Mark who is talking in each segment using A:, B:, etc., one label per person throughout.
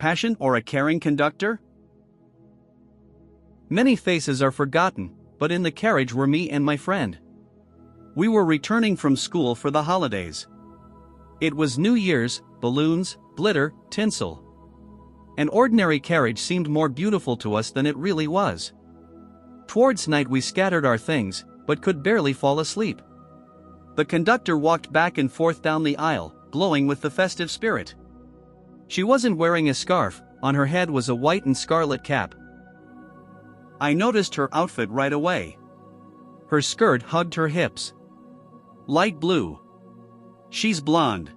A: passion or a caring conductor? Many faces are forgotten, but in the carriage were me and my friend. We were returning from school for the holidays. It was New Year's, balloons, glitter, tinsel. An ordinary carriage seemed more beautiful to us than it really was. Towards night we scattered our things, but could barely fall asleep. The conductor walked back and forth down the aisle, glowing with the festive spirit. She wasn't wearing a scarf, on her head was a white and scarlet cap. I noticed her outfit right away. Her skirt hugged her hips. Light blue. She's blonde.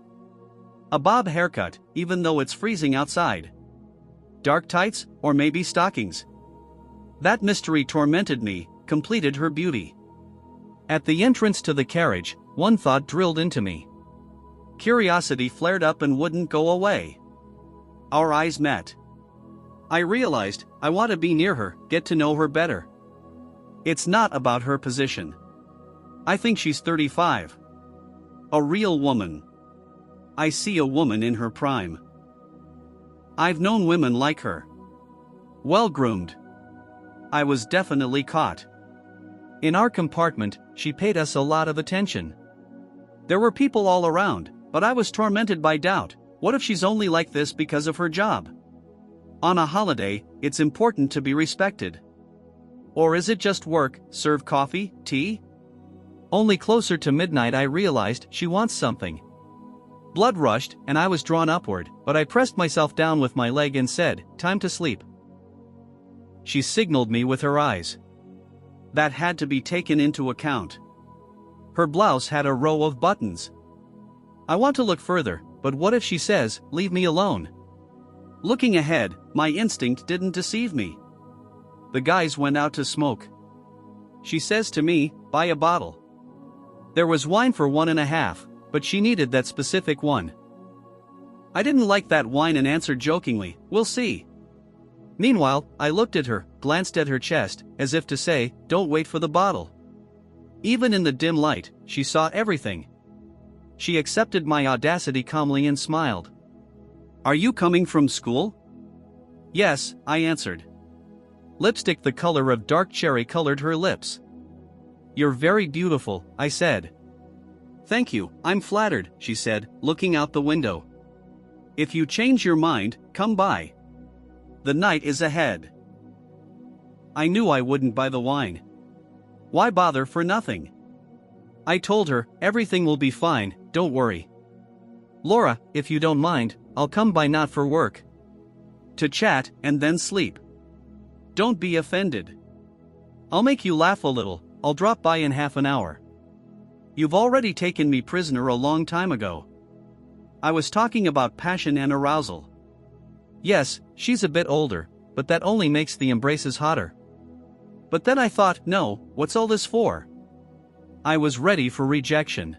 A: A bob haircut, even though it's freezing outside. Dark tights, or maybe stockings. That mystery tormented me, completed her beauty. At the entrance to the carriage, one thought drilled into me. Curiosity flared up and wouldn't go away. Our eyes met. I realized, I want to be near her, get to know her better. It's not about her position. I think she's 35. A real woman. I see a woman in her prime. I've known women like her. Well-groomed. I was definitely caught. In our compartment, she paid us a lot of attention. There were people all around, but I was tormented by doubt. What if she's only like this because of her job? On a holiday, it's important to be respected. Or is it just work, serve coffee, tea? Only closer to midnight I realized she wants something. Blood rushed and I was drawn upward, but I pressed myself down with my leg and said, "Time to sleep." She signaled me with her eyes. That had to be taken into account. Her blouse had a row of buttons. I want to look further, but what if she says, "Leave me alone"? Looking ahead, my instinct didn't deceive me. The guys went out to smoke. She says to me, "Buy a bottle." There was wine for 1.5, but she needed that specific one. I didn't like that wine and answered jokingly, "We'll see." Meanwhile, I looked at her, glanced at her chest, as if to say, "Don't wait for the bottle." Even in the dim light, she saw everything. She accepted my audacity calmly and smiled. "Are you coming from school?" "Yes," I answered. Lipstick the color of dark cherry colored her lips. "You're very beautiful," I said. "Thank you, I'm flattered," she said, looking out the window. "If you change your mind, come by. The night is ahead." I knew I wouldn't buy the wine. Why bother for nothing? I told her, "Everything will be fine, don't worry. Laura, if you don't mind, I'll come by not for work. To chat and then sleep. Don't be offended. I'll make you laugh a little, I'll drop by in half an hour. You've already taken me prisoner a long time ago." I was talking about passion and arousal. Yes, she's a bit older, but that only makes the embraces hotter. But then I thought, no, what's all this for? I was ready for rejection.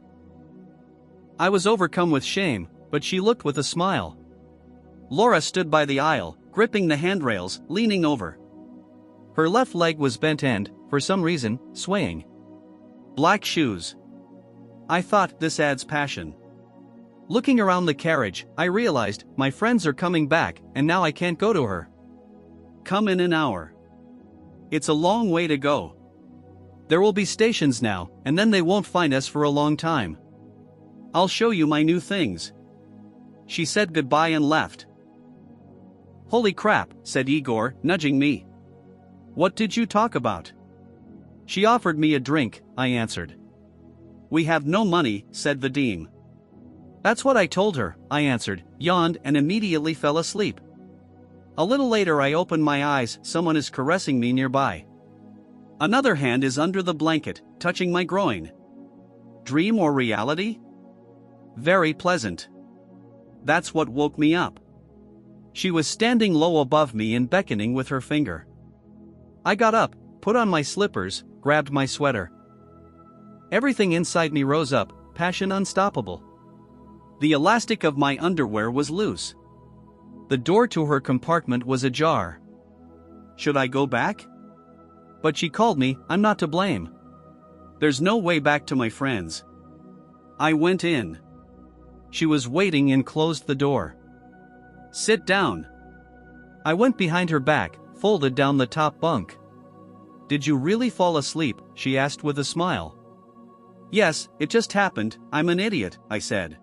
A: I was overcome with shame, but she looked with a smile. Laura stood by the aisle, gripping the handrails, leaning over. Her left leg was bent and, for some reason, swaying. Black shoes. I thought, this adds passion. Looking around the carriage, I realized, my friends are coming back, and now I can't go to her. Come in an hour. It's a long way to go. There will be stations now, and then they won't find us for a long time. I'll show you my new things. She said goodbye and left. Holy crap, said Igor, nudging me. What did you talk about? She offered me a drink, I answered. We have no money, said Vadim. That's what I told her, I answered, yawned and immediately fell asleep. A little later I opened my eyes, someone is caressing me nearby. Another hand is under the blanket, touching my groin. Dream or reality? Very pleasant. That's what woke me up. She was standing low above me and beckoning with her finger. I got up, put on my slippers, grabbed my sweater. Everything inside me rose up, passion unstoppable. The elastic of my underwear was loose. The door to her compartment was ajar. Should I go back? But she called me, I'm not to blame. There's no way back to my friends. I went in. She was waiting and closed the door. Sit down. I went behind her back, folded down the top bunk. "Did you really fall asleep?" she asked with a smile. "Yes, it just happened, I'm an idiot," I said.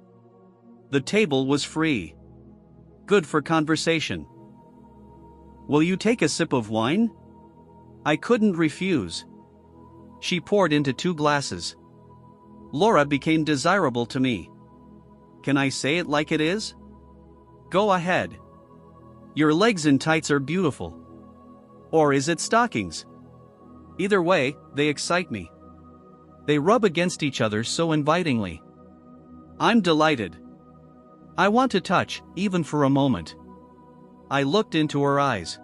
A: The table was free. Good for conversation. "Will you take a sip of wine?" I couldn't refuse. She poured into 2 glasses. Laura became desirable to me. Can I say it like it is? Go ahead. Your legs in tights are beautiful. Or is it stockings? Either way, they excite me. They rub against each other so invitingly. I'm delighted. I want to touch, even for a moment. I looked into her eyes.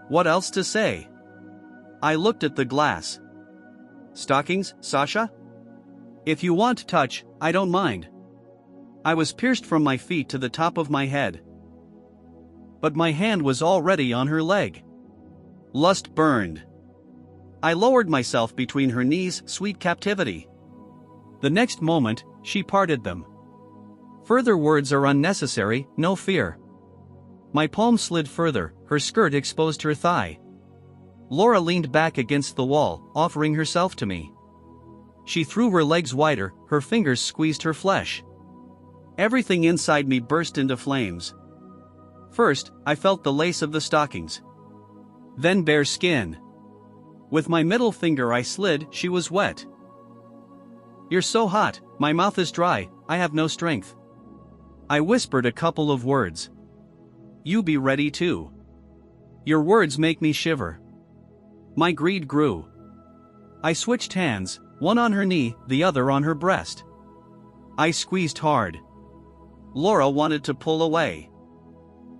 A: What else to say? I looked at the glass. Stockings, Sasha? If you want to touch, I don't mind. I was pierced from my feet to the top of my head. But my hand was already on her leg. Lust burned. I lowered myself between her knees, sweet captivity. The next moment, she parted them. Further words are unnecessary, no fear. My palm slid further, her skirt exposed her thigh. Laura leaned back against the wall, offering herself to me. She threw her legs wider, her fingers squeezed her flesh. Everything inside me burst into flames. First, I felt the lace of the stockings. Then bare skin. With my middle finger I slid, she was wet. You're so hot, my mouth is dry, I have no strength. I whispered a couple of words. You be ready too. Your words make me shiver. My greed grew. I switched hands, one on her knee, the other on her breast. I squeezed hard. Laura wanted to pull away.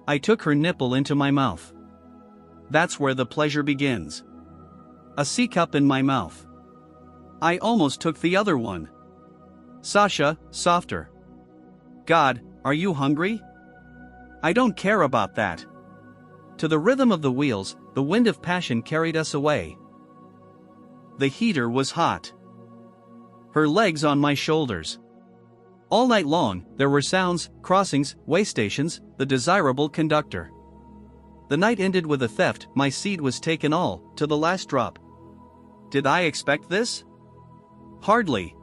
A: I took her nipple into my mouth. That's where the pleasure begins. A C-cup in my mouth. I almost took the other one. Sasha, softer. God, are you hungry? I don't care about that. To the rhythm of the wheels, the wind of passion carried us away. The heater was hot. Her legs on my shoulders. All night long, there were sounds, crossings, way stations, the desirable conductor. The night ended with a theft, my seed was taken all, to the last drop. Did I expect this? Hardly.